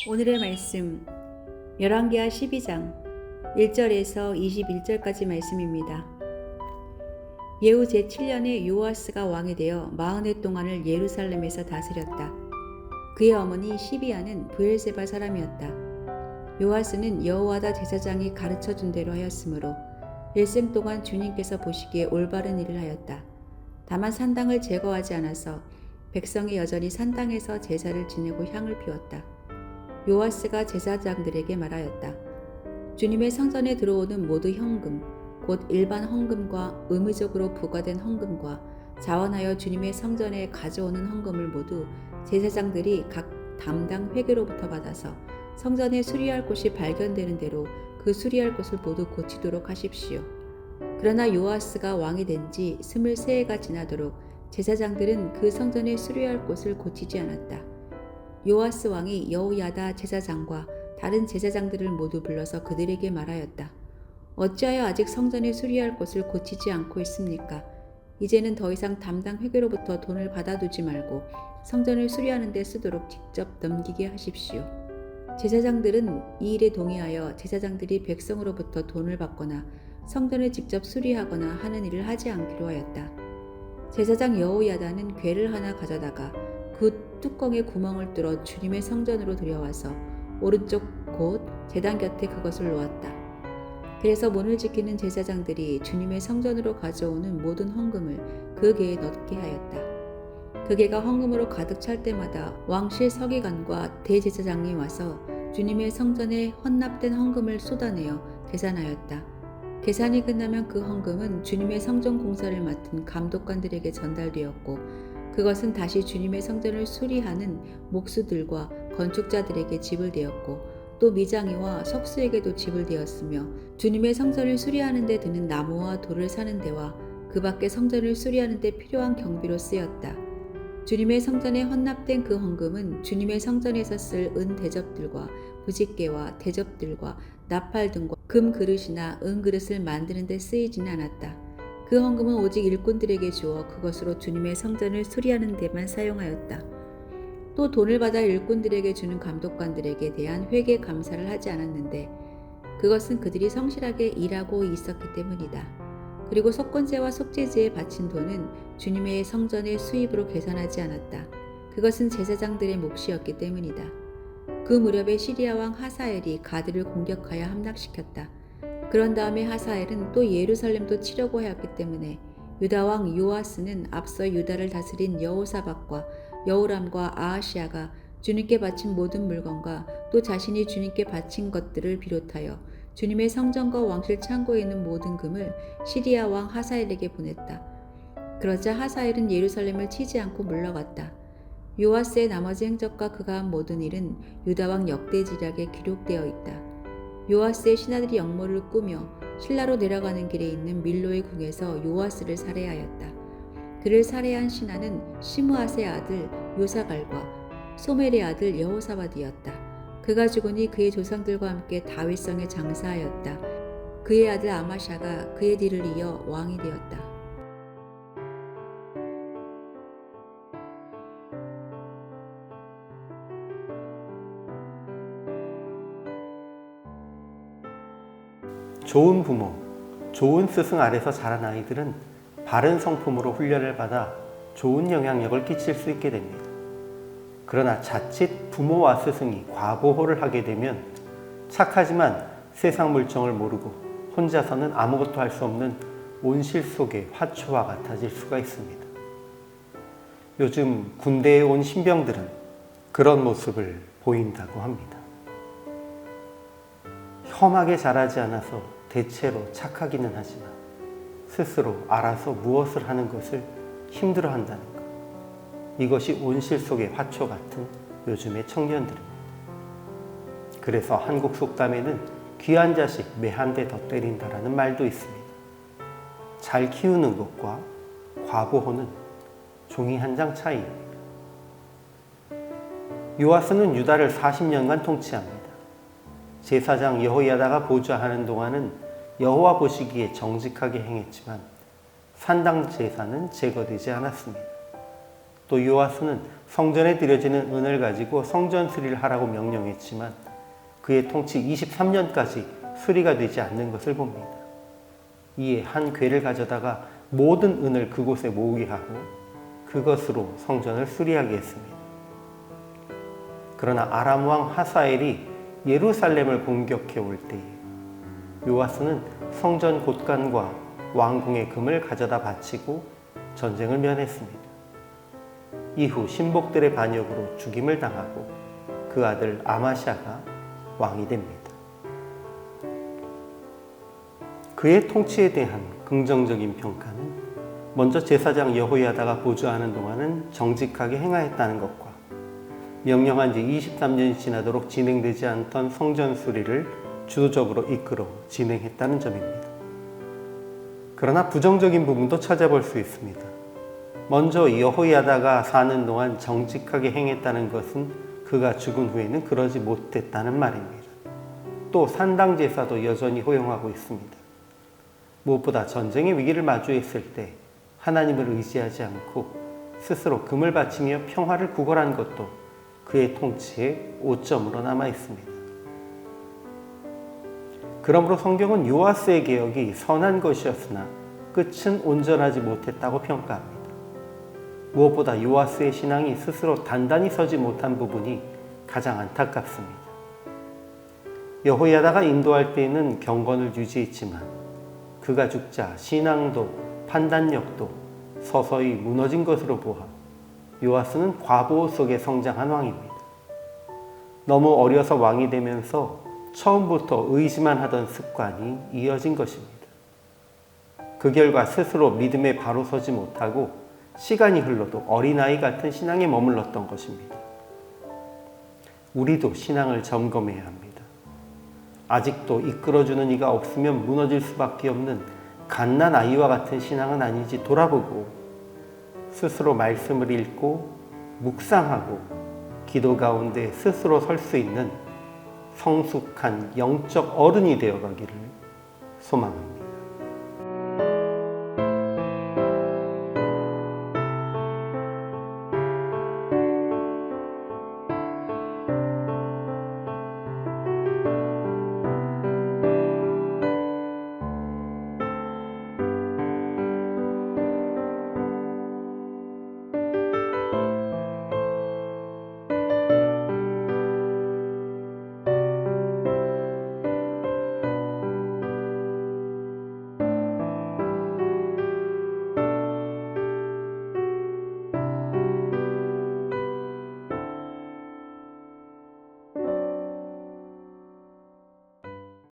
오늘의 말씀 열왕기하 12장 1절에서 21절까지 말씀입니다. 예후 제7년에 요아스가 왕이 되어 40해 동안을 예루살렘에서 다스렸다. 그의 어머니 시비아는 브엘세바 사람이었다. 요아스는 여호와다 제사장이 가르쳐준 대로 하였으므로 일생 동안 주님께서 보시기에 올바른 일을 하였다. 다만 산당을 제거하지 않아서 백성이 여전히 산당에서 제사를 지내고 향을 피웠다. 요아스가 제사장들에게 말하였다. 주님의 성전에 들어오는 모두 현금, 곧 일반 헌금과 의무적으로 부과된 헌금과 자원하여 주님의 성전에 가져오는 헌금을 모두 제사장들이 각 담당 회계로부터 받아서 성전에 수리할 곳이 발견되는 대로 그 수리할 곳을 모두 고치도록 하십시오. 그러나 요아스가 왕이 된 지 23해가 지나도록 제사장들은 그 성전에 수리할 곳을 고치지 않았다. 요아스 왕이 여호야다 제사장과 다른 제사장들을 모두 불러서 그들에게 말하였다. 어찌하여 아직 성전에 수리할 곳을 고치지 않고 있습니까? 이제는 더 이상 담당 회계로부터 돈을 받아두지 말고 성전을 수리하는 데 쓰도록 직접 넘기게 하십시오. 제사장들은 이 일에 동의하여 제사장들이 백성으로부터 돈을 받거나 성전을 직접 수리하거나 하는 일을 하지 않기로 하였다. 제사장 여호야다는 궤를 하나 가져다가 그 뚜껑에 구멍을 뚫어 주님의 성전으로 들여와서 오른쪽 곧 제단 곁에 그것을 놓았다. 그래서 문을 지키는 제사장들이 주님의 성전으로 가져오는 모든 헌금을 그 궤에 넣게 하였다. 그 궤가 헌금으로 가득 찰 때마다 왕실 서기관과 대제사장이 와서 주님의 성전에 헌납된 헌금을 쏟아내어 계산하였다. 계산이 끝나면 그 헌금은 주님의 성전 공사를 맡은 감독관들에게 전달되었고 그것은 다시 주님의 성전을 수리하는 목수들과 건축자들에게 지불되었고 또 미장이와 석수에게도 지불되었으며 주님의 성전을 수리하는 데 드는 나무와 돌을 사는 데와 그 밖에 성전을 수리하는 데 필요한 경비로 쓰였다. 주님의 성전에 헌납된 그 헌금은 주님의 성전에서 쓸 은 대접들과 부짓개와 대접들과 나팔 등과 금 그릇이나 은 그릇을 만드는 데 쓰이지는 않았다. 그 헌금은 오직 일꾼들에게 주어 그것으로 주님의 성전을 수리하는 데만 사용하였다. 또 돈을 받아 일꾼들에게 주는 감독관들에게 대한 회계 감사를 하지 않았는데 그것은 그들이 성실하게 일하고 있었기 때문이다. 그리고 속건제와 속죄제에 바친 돈은 주님의 성전의 수입으로 계산하지 않았다. 그것은 제사장들의 몫이었기 때문이다. 그 무렵에 시리아 왕 하사엘이 가드를 공격하여 함락시켰다. 그런 다음에 하사엘은 또 예루살렘도 치려고 하였기 때문에 유다 왕 요아스는 앞서 유다를 다스린 여호사밧과 여호람과 아하시아가 주님께 바친 모든 물건과 또 자신이 주님께 바친 것들을 비롯하여 주님의 성전과 왕실 창고에 있는 모든 금을 시리아 왕 하사엘에게 보냈다. 그러자 하사엘은 예루살렘을 치지 않고 물러갔다. 요아스의 나머지 행적과 그가 한 모든 일은 유다 왕 역대지략에 기록되어 있다. 요아스의 신하들이 역모를 꾸며 실라로 내려가는 길에 있는 밀로의 궁에서 요아스를 살해하였다. 그를 살해한 신하는 시므앗의 아들 요사갈과 소멜의 아들 여호사밧이었다. 그가 죽으니 그의 조상들과 함께 다윗성에 장사하였다. 그의 아들 아마샤가 그의 뒤를 이어 왕이 되었다. 좋은 부모, 좋은 스승 아래서 자란 아이들은 바른 성품으로 훈련을 받아 좋은 영향력을 끼칠 수 있게 됩니다. 그러나 자칫 부모와 스승이 과보호를 하게 되면 착하지만 세상 물정을 모르고 혼자서는 아무것도 할 수 없는 온실 속의 화초와 같아질 수가 있습니다. 요즘 군대에 온 신병들은 그런 모습을 보인다고 합니다. 험하게 자라지 않아서 대체로 착하기는 하지만 스스로 알아서 무엇을 하는 것을 힘들어한다는 것. 이것이 온실 속의 화초 같은 요즘의 청년들입니다. 그래서 한국 속담에는 귀한 자식 매 한 대 더 때린다라는 말도 있습니다. 잘 키우는 것과 과보호는 종이 한 장 차이입니다. 요아스는 유다를 40년간 통치합니다. 제사장 여호야다가 보좌하는 동안은 여호와 보시기에 정직하게 행했지만 산당 제사는 제거되지 않았습니다. 또 요아스는 성전에 드려지는 은을 가지고 성전 수리를 하라고 명령했지만 그의 통치 23년까지 수리가 되지 않는 것을 봅니다. 이에 한 궤를 가져다가 모든 은을 그곳에 모으게 하고 그것으로 성전을 수리하게 했습니다. 그러나 아람 왕 하사엘이 예루살렘을 공격해 올 때에 요아스는 성전 곳간과 왕궁의 금을 가져다 바치고 전쟁을 면했습니다. 이후 신복들의 반역으로 죽임을 당하고 그 아들 아마샤가 왕이 됩니다. 그의 통치에 대한 긍정적인 평가는 먼저 제사장 여호야다가 보좌하는 동안은 정직하게 행하였다는 것과 명령한 지 23년이 지나도록 진행되지 않던 성전 수리를 주도적으로 이끌어 진행했다는 점입니다. 그러나 부정적인 부분도 찾아볼 수 있습니다. 먼저 여호야다가 사는 동안 정직하게 행했다는 것은 그가 죽은 후에는 그러지 못했다는 말입니다. 또 산당 제사도 여전히 허용하고 있습니다. 무엇보다 전쟁의 위기를 마주했을 때 하나님을 의지하지 않고 스스로 금을 바치며 평화를 구걸한 것도 그의 통치의 오점으로 남아 있습니다. 그러므로 성경은 요아스의 개혁이 선한 것이었으나 끝은 온전하지 못했다고 평가합니다. 무엇보다 요아스의 신앙이 스스로 단단히 서지 못한 부분이 가장 안타깝습니다. 여호야다가 인도할 때에는 경건을 유지했지만 그가 죽자 신앙도 판단력도 서서히 무너진 것으로 보아 요아스는 과보 속에 성장한 왕입니다. 너무 어려서 왕이 되면서 처음부터 의지만 하던 습관이 이어진 것입니다. 그 결과 스스로 믿음에 바로 서지 못하고 시간이 흘러도 어린아이 같은 신앙에 머물렀던 것입니다. 우리도 신앙을 점검해야 합니다. 아직도 이끌어주는 이가 없으면 무너질 수밖에 없는 갓난 아이와 같은 신앙은 아닌지 돌아보고 스스로 말씀을 읽고 묵상하고 기도 가운데 스스로 설 수 있는 성숙한 영적 어른이 되어가기를 소망합니다.